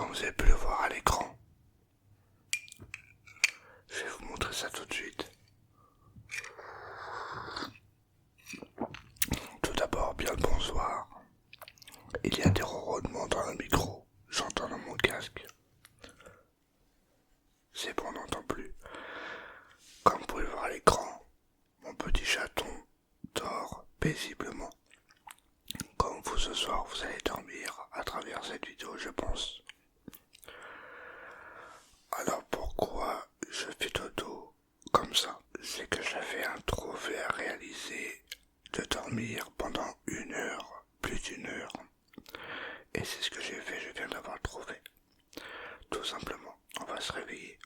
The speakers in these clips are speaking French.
comme vous avez pu le voir à l'écran. Je vais vous montrer ça tout de suite. Tout d'abord, bien le bonsoir. Il y a des ronronnements dans le micro, j'entends dans mon casque. C'est bon, on n'entend plus. Comme vous pouvez voir à l'écran, mon petit chaton dort paisiblement. Comme vous ce soir, vous allez dormir à travers cette vidéo, je pense. Alors pourquoi je fais dodo comme ça? C'est que j'avais un trophée à réaliser de dormir pendant 1 heure, plus d'1 heure. Et c'est ce que j'ai fait, je viens d'avoir le trophée. Tout simplement, on va se réveiller.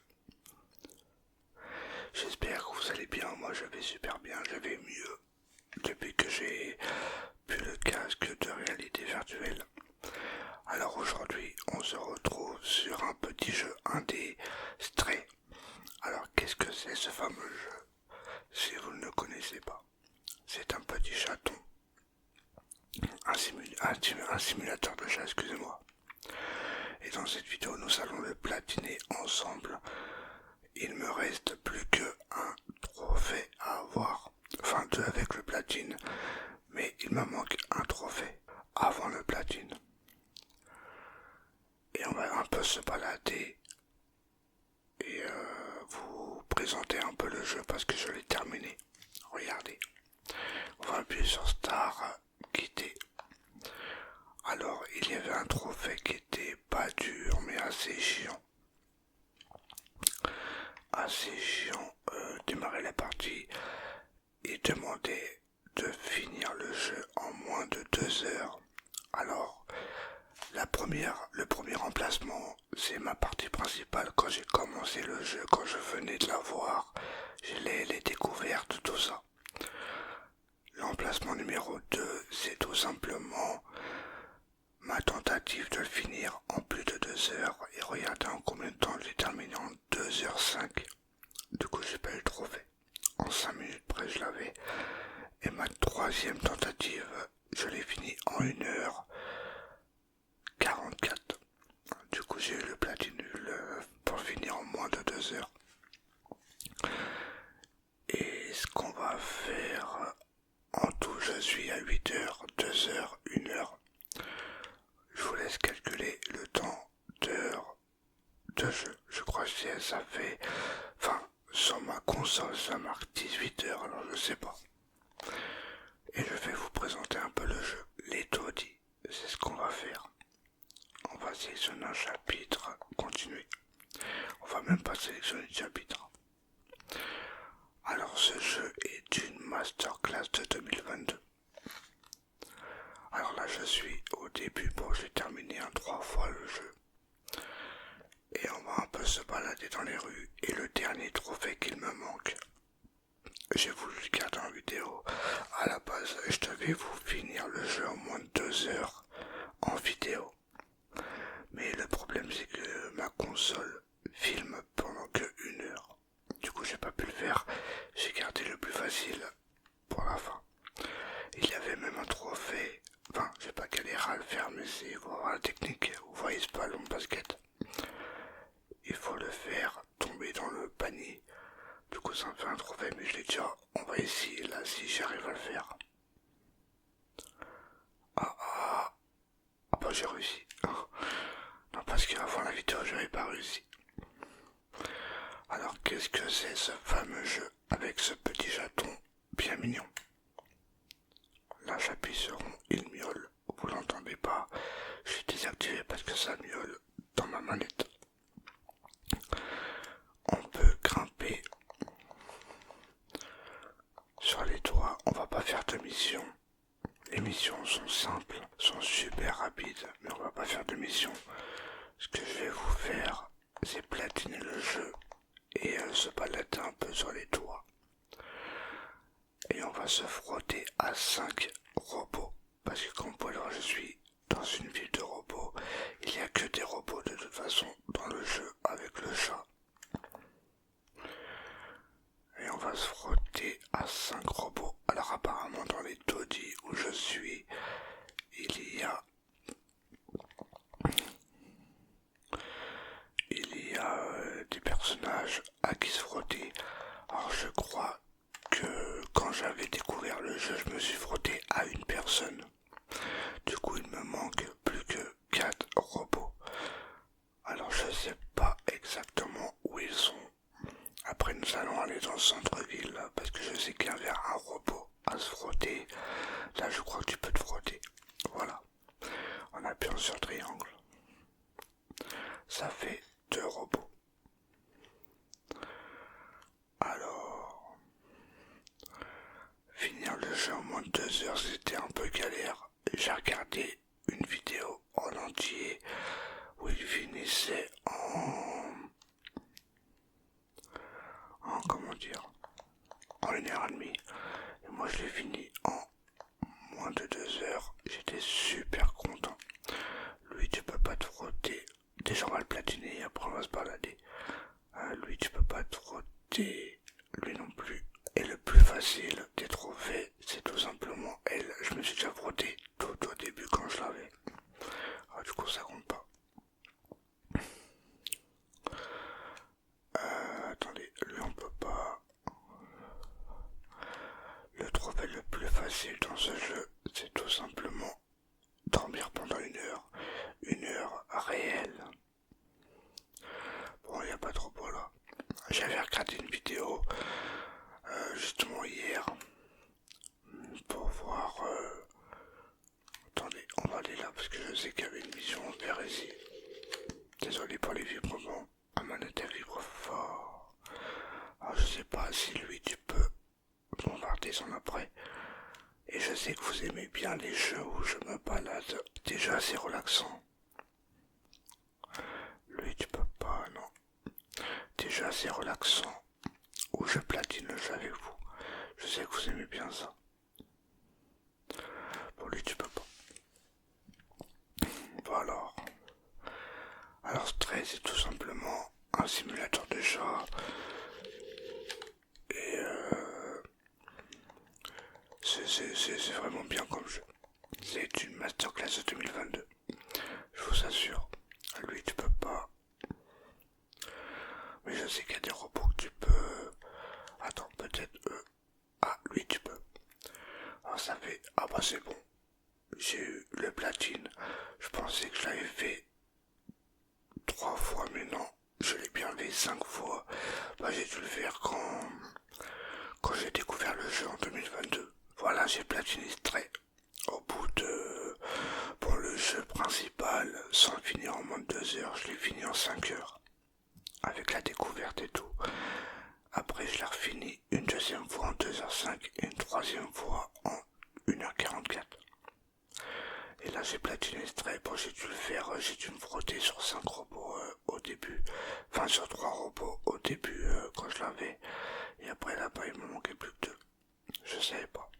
J'espère que vous allez bien, moi je vais super bien, je vais mieux depuis que j'ai pu le casque de réalité virtuelle. Alors aujourd'hui, on se retrouve sur un petit jeu indé Stray. Alors qu'est-ce que c'est ce fameux jeu? Si vous ne le connaissez pas, c'est un petit chaton, un simulateur de chat, excusez-moi. Et dans cette vidéo, nous allons le platiner ensemble. Il me reste plus qu'un trophée à avoir, enfin 2 avec le platine, mais il me manque un trophée avant le platine. Et on va un peu se balader et vous présenter un peu le jeu parce que je l'ai terminé. Regardez, on va appuyer sur Star, quitter. Alors il y avait un trophée qui était pas dur mais assez chiant. Démarrer la partie et demander de finir le jeu en moins de 2 heures. Alors le premier emplacement, c'est ma partie principale quand j'ai commencé le jeu, quand je venais de la voir, j'ai les découvertes, tout ça. L'emplacement numéro 2, c'est tout simplement ma tentative de le finir en plus de 2 heures. Et regardez en combien de temps j'ai terminé, en 2h05. Du coup j'ai pas eu le trophée. En 5 minutes près je l'avais. Et ma troisième tentative, je l'ai fini en 1h44. Du coup j'ai eu le platine pour finir en moins de 2 heures. Et ce qu'on va faire, en tout je suis à 8 heures, 2 heures, 1 heure. Je vous laisse calculer le temps d'heure de jeu. Je crois que ça fait, enfin sur ma console ça marque 18 heures, alors je sais pas. Et je vais vous présenter un peu le jeu. Les taudis, c'est ce qu'on va faire. On va sélectionner un chapitre, continuer. On va même pas sélectionner de chapitre. Alors ce jeu est une masterclass de 2022. Alors là je suis au début, bon j'ai terminé 3 fois le jeu. Et on va un peu se balader dans les rues. Et le dernier trophée qu'il me manque, j'ai voulu le garder en vidéo. À la base, je devais vous finir le jeu en moins de 2 heures en vidéo. Mais le problème c'est que ma console filme pendant que 1 heure. Du coup j'ai pas pu le faire. J'ai gardé le plus facile pour la fin. Il y avait même un trophée. Enfin, j'ai pas galéré à le faire, mais c'est pour voir la technique. Vous voyez ce ballon de basket. Il faut le faire tomber dans le panier. Du coup ça me fait un trophée, mais je l'ai déjà envoyé ici, là, si j'arrive à le faire. Ah bah j'ai réussi. Non, parce qu'avant la vidéo j'avais pas réussi. Alors qu'est-ce que c'est ce fameux jeu avec ce petit chaton bien mignon? Là j'appuie sur rond, il miaule. Vous l'entendez pas? Je suis désactivé parce que ça miaule dans ma manette. On peut grimper sur les toits. On va pas faire de mission. Les missions sont simples, sont super rapides, mais on va pas faire de mission. Ce que je vais vous faire, c'est platiner le jeu et se balader un peu sur les toits. Et on va se frotter à 5 robots. Parce que comme vous pouvez le voir, je suis dans une ville de robots. Il n'y a que des robots de toute façon dans le jeu avec le chat. Et on va se frotter à 5 robots. Alors apparemment dans les taudis où je suis, il y a message à qui se frotter. Alors je crois que quand j'avais découvert le jeu, je me suis frotté à une personne. Du coup, il me manque plus que 4 robots. Alors je sais pas exactement où ils sont. Après nous allons aller dans le centre-ville là, parce que je sais qu'il y avait un robot à se frotter. Là je crois que tu peux te frotter. Voilà. On appuie sur triangle. Ça fait 2 robots. Alors, finir le jeu en moins de 2 heures, c'était un peu galère. J'ai regardé une vidéo en entier où il finissait comment dire, en 1h30. Et moi je l'ai fini en moins de 2 heures. J'étais super content. Lui tu peux pas te frotter. Déjà on va le platiner et après on va se balader. Lui tu peux pas te frotter. Lui non plus. Et le plus facile des trophées, c'est tout simplement elle. Je me suis déjà frotté tout au début quand je l'avais. Du coup ça compte pas. Attendez, lui on peut pas. Le trophée le plus facile dans ce jeu, c'est tout simplement dormir pendant 1 heure. 1 heure réelle. Bon, il n'y a pas trop beau là. J'avais regardé une vidéo justement hier pour voir. Attendez, on va aller là parce que je sais qu'il y avait une mission vers ici. Désolé pour les vibrements. Ma manette elle vibre fort. Alors je sais pas si lui tu peux bombarder son après. Et je sais que vous aimez bien les jeux où je me balade. Déjà c'est relaxant. Lui tu peux pas, non. Déjà c'est relaxant. Où je platine le jeu avec vous. Je sais que vous aimez bien ça. Pour lui tu peux pas. Voilà. Alors Stray c'est tout simplement un simulateur de chat. Et c'est vraiment bien comme jeu. C'est une masterclass de 2022. Je vous assure. Lui tu peux pas. Mais je sais qu'il y a des robots que tu peux. Attends, peut-être eux. Ah, lui tu peux. Alors ça fait. Ah bah c'est bon. J'ai eu le platine. Je pensais que je l'avais fait 3 fois, mais non. Je l'ai bien fait 5 fois. Bah j'ai dû le faire quand j'ai découvert le jeu en 2022. Voilà, j'ai platiné Stray. Au bout de... Pour le jeu principal, sans le finir en moins de 2 heures, je l'ai fini en 5 heures. Avec la découverte et tout. Après, je l'ai refini une deuxième fois en 2h05 et une troisième fois en 1h44. Et là, j'ai platiné Stray. Bon, j'ai dû le faire, j'ai dû me frotter sur 5 robots au début. Enfin, sur 3 robots au début quand je l'avais. Et après, là-bas, il me manquait plus que 2. Je savais pas.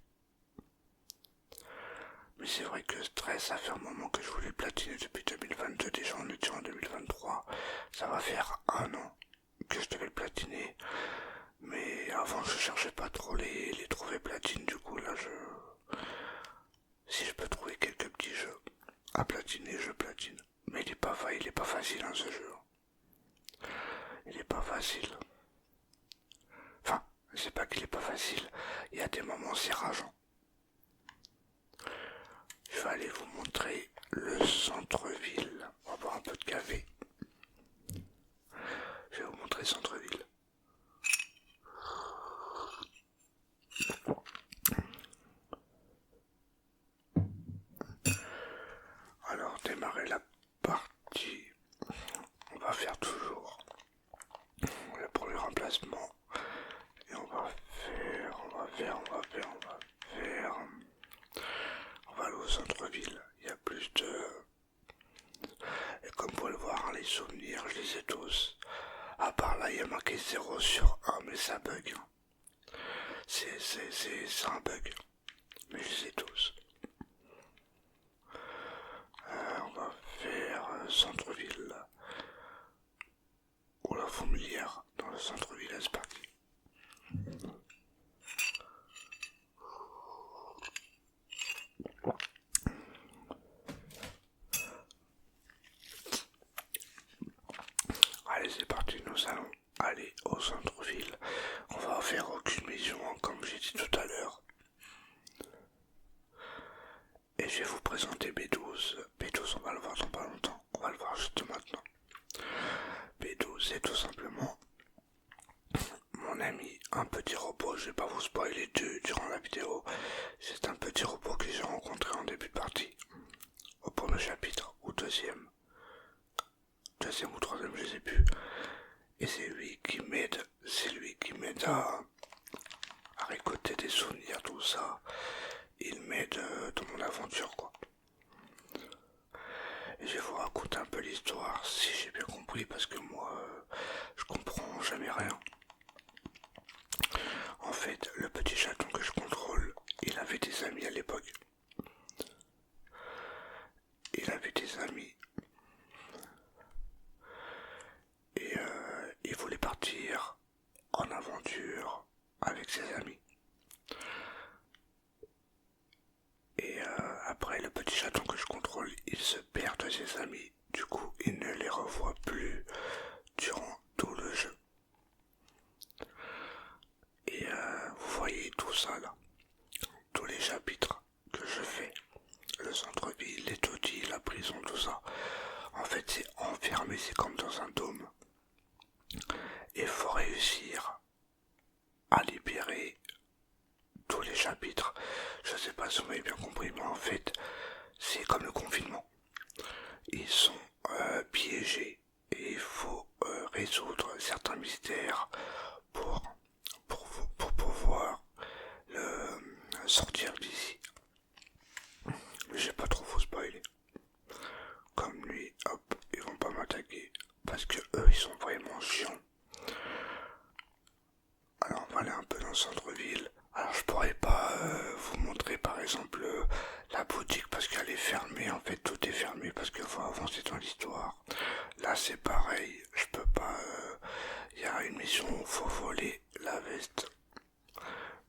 Mais c'est vrai que Stray, ça fait un moment que je voulais platiner depuis 2022. Déjà, on était en 2023. Ça va faire 1 an que je devais le platiner. Mais avant, je cherchais pas trop les trophées platine. Du coup, là, si je peux trouver quelques petits jeux à platiner, je platine. Mais il est pas facile, hein, ce jeu. Il est pas facile. Enfin, c'est pas qu'il est pas facile. Il y a des moments, c'est rageant. Je vais aller vous montrer le centre-ville. On va boire un peu de café. Je vais vous montrer le centre-ville. Alors, démarrer la partie. On va faire toujours le premier remplacement. Et on va aller au centre-ville. Il y a plus de... Et comme vous pouvez le voir, les souvenirs, je les ai tous. À part là, il y a marqué 0 sur 1, mais ça bug. C'est un bug. Mais je les ai tous. On va faire centre-ville. Ou la fourmilière dans le centre-ville, c'est parti. Allez, c'est parti, nous allons aller j'ai dit tout à l'heure. Et je vais vous présenter B12. B12, on va le voir dans pas longtemps. On va le voir juste maintenant. B12, c'est tout simplement mon ami, un petit robot. Je vais pas vous spoiler durant la vidéo. C'est un petit robot que j'ai rencontré en début de partie. Au premier chapitre, ou deuxième ou troisième, je sais plus. Et c'est lui qui m'aide à récolter des souvenirs, tout ça. Il m'aide dans mon aventure, quoi. Et je vais vous raconter un peu l'histoire, si j'ai bien compris, parce que moi, je comprends jamais rien. En fait, le petit chaton que je contrôle, il avait des amis à l'époque. Il avait des amis. Et il voulait partir en aventure avec ses amis. Et après, le petit chaton que je contrôle, il se perd de ses amis. Du coup, il ne les revoit plus durant tout le jeu. Et vous voyez tout ça là. Tous les chapitres que je fais. Le centre-ville, les taudis, la prison, tout ça. En fait, c'est enfermé, c'est comme dans un dôme. Et il faut réussir à libérer tous les chapitres. Je sais pas si vous m'avez bien compris, mais en fait, c'est comme le confinement. Ils sont piégés et il faut résoudre certains mystères pour pouvoir sortir d'ici. Mais je vais pas trop vous spoiler. Comme lui, hop, ils vont pas m'attaquer parce que eux, ils sont vraiment chiants. Alors on va aller un peu dans le centre-ville. Alors je pourrais pas vous montrer par exemple la boutique parce qu'elle est fermée. En fait tout est fermé parce qu'il faut avancer dans l'histoire. Là c'est pareil, je peux pas. Il y a une mission où il faut voler la veste.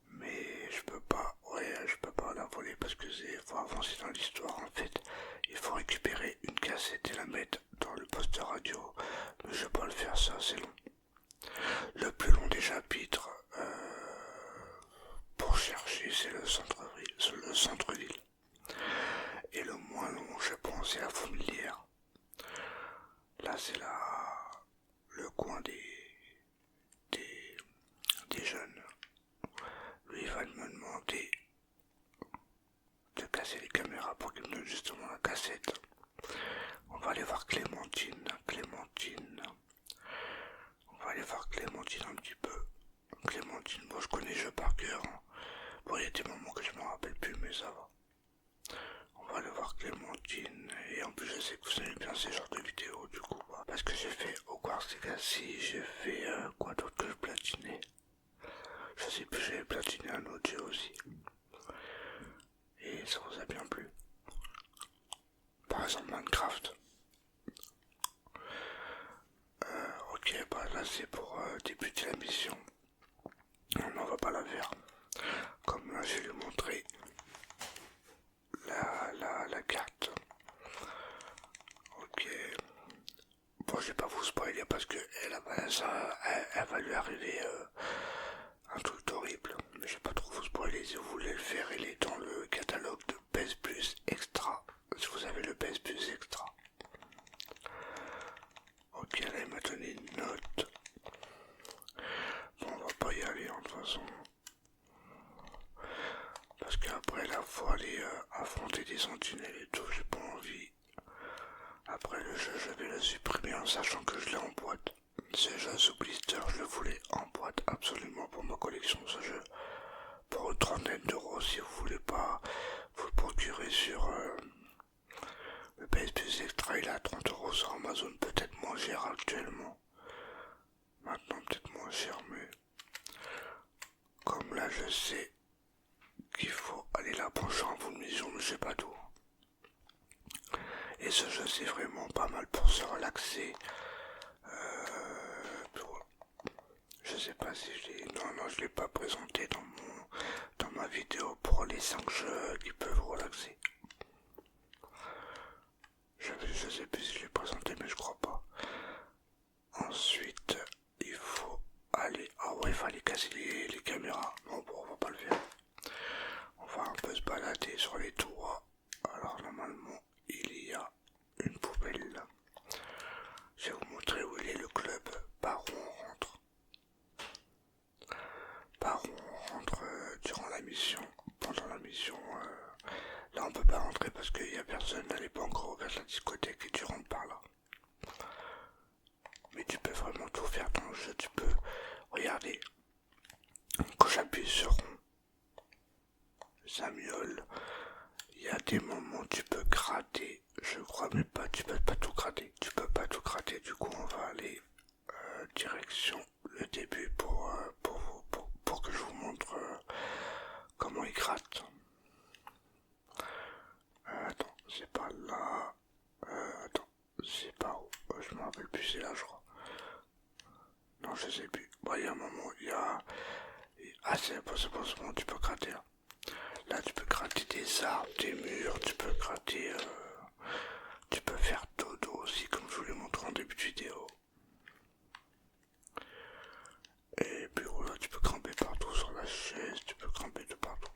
Mais je peux pas, je peux pas la voler parce que faut avancer dans l'histoire en fait. Il faut récupérer une cassette et la mettre dans le poste radio. Mais je vais pas le faire, ça c'est long. Le plus long des chapitres pour chercher, c'est le centre-ville. Et le moins long, je pense, c'est la fourmilière. Là, c'est le coin des jeunes. Lui, il va me demander de casser les caméras pour qu'il me donne justement la cassette. On va aller voir Clémentine. On va aller voir Clémentine un petit peu. Clémentine, bon, je connais le jeu par cœur. Hein. Bon, il y a des moments que je me rappelle plus, mais ça va. On va aller voir Clémentine. Et en plus, je sais que vous aimez bien ces genres de vidéos, du coup. Parce que j'ai fait Hogwarts Legacy, j'ai fait quoi d'autre que je platinais. Je sais plus, j'avais platiné un autre jeu aussi. Et ça vous a bien plu. Par exemple, Minecraft. Ok, bah là c'est pour débuter la mission. Non, on va pas la faire. Comme là, je vais lui montrer la carte. Ok. Bon, je vais pas vous spoiler parce que elle va lui arriver un truc horrible. Mais je vais pas trop vous spoiler. Si vous voulez le faire, il est dans le catalogue de PS Plus Extra. Si vous avez le PS Plus Extra. Ok, là il m'a donné une note. Bon, on va pas y aller en toute façon. Parce qu'après là, faut aller affronter des sentinelles et tout, j'ai pas envie. Après le jeu, je vais le supprimer en sachant que je l'ai en boîte. Ce jeu sous blister, je le voulais en boîte absolument pour ma collection, ce jeu. Pour une trentaine d'euros, si vous voulez pas vous le procurer sur le PS Plus Extra, il est à 30 euros sur Amazon, peut-être moins cher actuellement. Maintenant peut-être moins cher, mais comme là je sais qu'il faut aller là pour changer une mission, mais je sais pas d'où. Et ce jeu c'est vraiment pas mal pour se relaxer. Je sais pas si je l'ai. Non, je l'ai pas présenté dans ma vidéo pour les 5 jeux qui peuvent relaxer. Je sais plus si je l'ai présenté, mais je crois pas. Ensuite, il faut aller. Ah ouais, il fallait casser les caméras. Non, bon, on va pas le faire. jeu, tu peux regarder. Quand j'appuie sur Samuel, il y a des moments où tu peux gratter. Je crois mais pas, tu peux pas tout gratter. Tu peux pas tout gratter, du coup on va aller direction le début pour que je vous montre comment il gratte. Attends, c'est pas là. Attends, c'est pas où. Je me rappelle plus, c'est là je crois. Non, je sais plus. Bon, il y a un moment, il y a... Ah, c'est bon, c'est bon, tu peux gratter là. Là, tu peux gratter des arbres, des murs, tu peux gratter... Tu peux faire dodo aussi, comme je vous l'ai montré en début de vidéo. Et puis voilà, tu peux grimper partout sur la chaise, tu peux grimper de partout.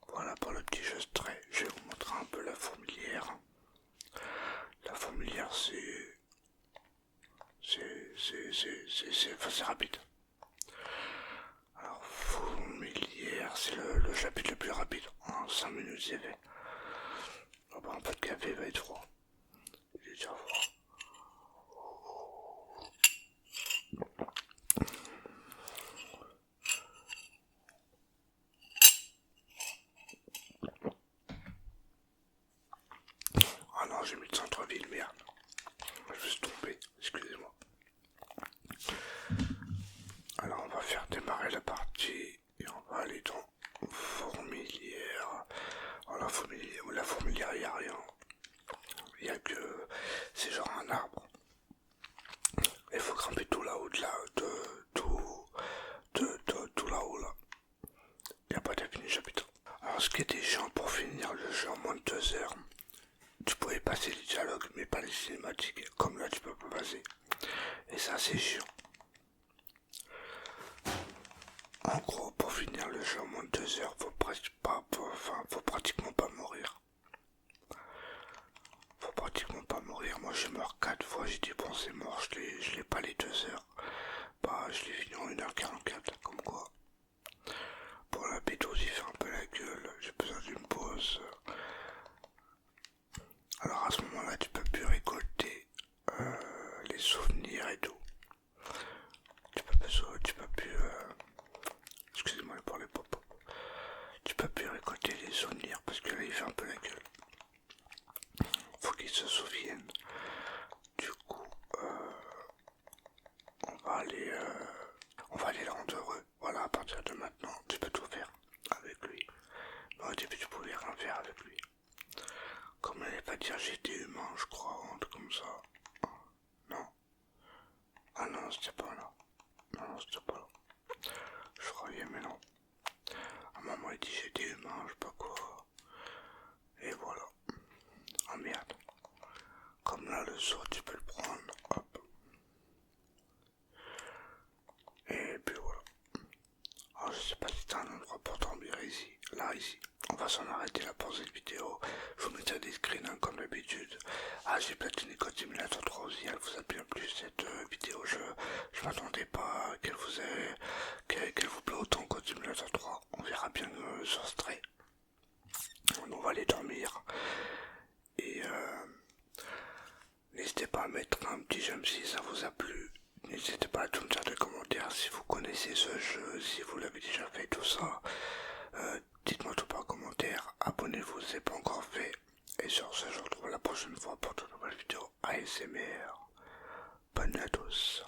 Voilà pour le petit jeu trait. Je vais vous montrer un peu la fourmilière. La fourmilière, c'est rapide. Alors, fourmilière, c'est le chapitre le plus rapide. En 5 minutes, c'est fait. On va boire un peu de café, il va être froid. Il est déjà froid. Ah non, j'ai mis le centre-ville, merde. Je me suis trompé, excusez-moi. Alors, on va faire démarrer la partie et on va aller dans fourmilière. Alors, la fourmilière, il n'y a rien. Il n'y a que... C'est genre un arbre. Il faut grimper tout là-haut, tout là-haut, là. Il n'y a pas d'infini chapitre. Alors, ce qui était chiant pour finir le jeu en moins de 2 heures, tu pouvais passer les dialogues, mais pas les cinématiques. Comme là, tu peux pas passer. Et ça, c'est chiant. En gros, pour finir le jeu en moins de 2 heures, faut pratiquement pas mourir. Faut pratiquement pas mourir. Moi, je meurs 4 fois. J'ai dit, bon, c'est mort, je l'ai pas les 2 heures. Bah, je l'ai fini en 1h44, comme quoi. Pour la bédose, il fait un peu la gueule. J'ai besoin d'une pause. Alors, à ce moment-là, tu peux plus récolter les souvenirs et tout. Tu peux plus... Excusez-moi pour les pop. Tu peux plus récolter les souvenirs parce que là, il fait un peu la gueule. Faut qu'ils se souviennent. Du coup, on va aller le rendre heureux. Voilà, à partir de maintenant, tu peux tout faire avec lui. Mais au début, tu pouvais rien faire avec lui. Comme elle n'allait pas dire j'étais humain, je crois, ou un truc comme ça. Non. Ah non, c'était pas là. Non, c'était pas là. Je croyais, mais non. À un moment, il dit j'étais humain, je sais pas quoi. Et voilà. Ah merde. Comme là, le saut, tu peux le prendre. Hop. Et puis voilà. Alors, je sais pas si c'est un endroit pour dormir ici. Là, ici. On va s'en arrêter là pour cette vidéo. Je vous mettrai des screens hein, comme d'habitude. Ah, j'ai platiné Code Simulator 3 aussi. Elle vous a bien plu cette vidéo. Je m'attendais pas qu'elle vous plaît autant Code Simulator 3. On verra bien sur Stray. On va aller dormir. Et n'hésitez pas à mettre un petit j'aime si ça vous a plu. N'hésitez pas à tout me dire de commentaires si vous connaissez ce jeu, si vous l'avez déjà fait, tout ça. Dites-moi tout par commentaire. Abonnez-vous si ce n'est pas encore fait. Et sur ce, je vous retrouve la prochaine fois pour de nouvelles vidéos ASMR. Bonne nuit à tous.